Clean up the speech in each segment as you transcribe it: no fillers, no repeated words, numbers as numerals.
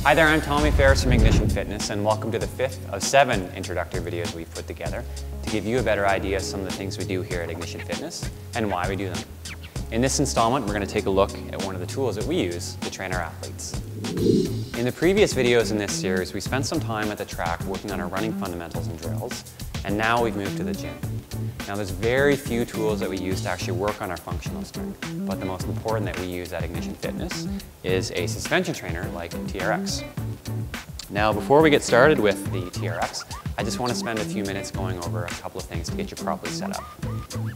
Hi there, I'm Tommy Ferris from Ignition Fitness, and welcome to the 5th of 7 introductory videos we've put together to give you a better idea of some of the things we do here at Ignition Fitness and why we do them. In this installment, we're going to take a look at one of the tools that we use to train our athletes. In the previous videos in this series, we spent some time at the track working on our running fundamentals and drills, and now we've moved to the gym. Now there's very few tools that we use to actually work on our functional strength, but the most important that we use at Ignition Fitness is a suspension trainer like TRX. Now before we get started with the TRX, I just want to spend a few minutes going over a couple of things to get you properly set up.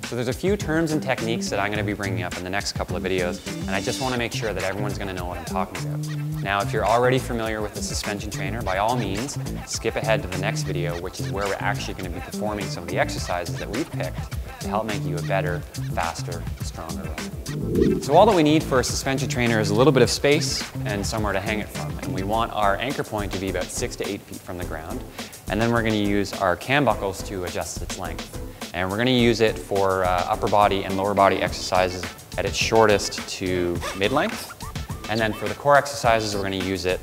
So there's a few terms and techniques that I'm going to be bringing up in the next couple of videos, and I just want to make sure that everyone's going to know what I'm talking about. Now if you're already familiar with the suspension trainer, by all means, skip ahead to the next video, which is where we're actually going to be performing some of the exercises that we've picked to help make you a better, faster, stronger runner. So all that we need for a suspension trainer is a little bit of space and somewhere to hang it from, and we want our anchor point to be about 6 to 8 feet from the ground, and then we're going to use our cam buckles to adjust its length. And we're going to use it for upper body and lower body exercises at its shortest to mid-length. And then for the core exercises, we're going to use it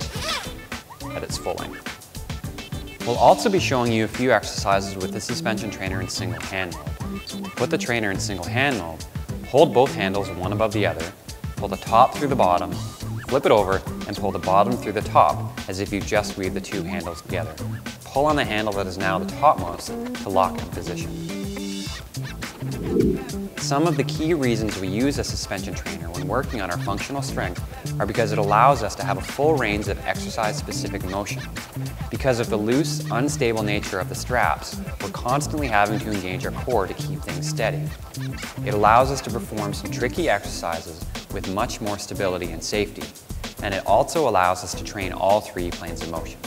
at its full length. We'll also be showing you a few exercises with the suspension trainer in single hand mode. To put the trainer in single hand mode, hold both handles one above the other, pull the top through the bottom, flip it over, and pull the bottom through the top as if you just weave the two handles together. Pull on the handle that is now the topmost to lock in position. Some of the key reasons we use a suspension trainer when working on our functional strength are because it allows us to have a full range of exercise-specific motion. Because of the loose, unstable nature of the straps, we're constantly having to engage our core to keep things steady. It allows us to perform some tricky exercises with much more stability and safety, and it also allows us to train all three planes of motion.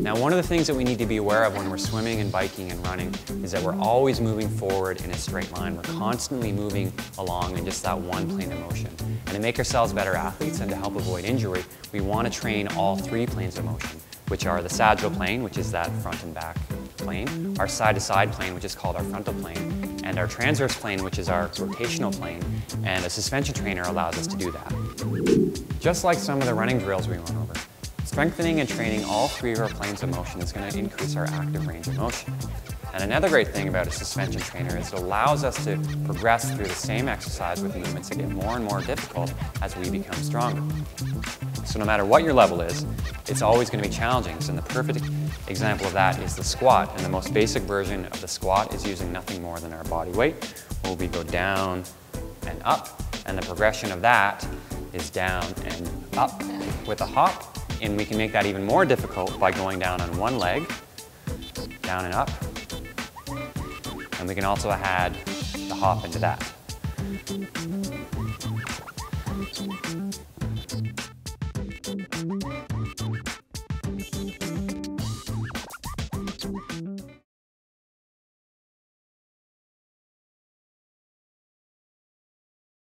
Now, one of the things that we need to be aware of when we're swimming and biking and running is that we're always moving forward in a straight line. We're constantly moving along in just that one plane of motion. And to make ourselves better athletes and to help avoid injury, we want to train all three planes of motion, which are the sagittal plane, which is that front and back plane, our side-to-side plane, which is called our frontal plane, and our transverse plane, which is our rotational plane, and a suspension trainer allows us to do that. Just like some of the running drills we run over, strengthening and training all three of our planes of motion is going to increase our active range of motion. And another great thing about a suspension trainer is it allows us to progress through the same exercise with movements that get more and more difficult as we become stronger. So no matter what your level is, it's always going to be challenging. So the perfect example of that is the squat. And the most basic version of the squat is using nothing more than our body weight, where we go down and up. And the progression of that is down and up with a hop. And we can make that even more difficult by going down on one leg, down and up. And we can also add the hop into that.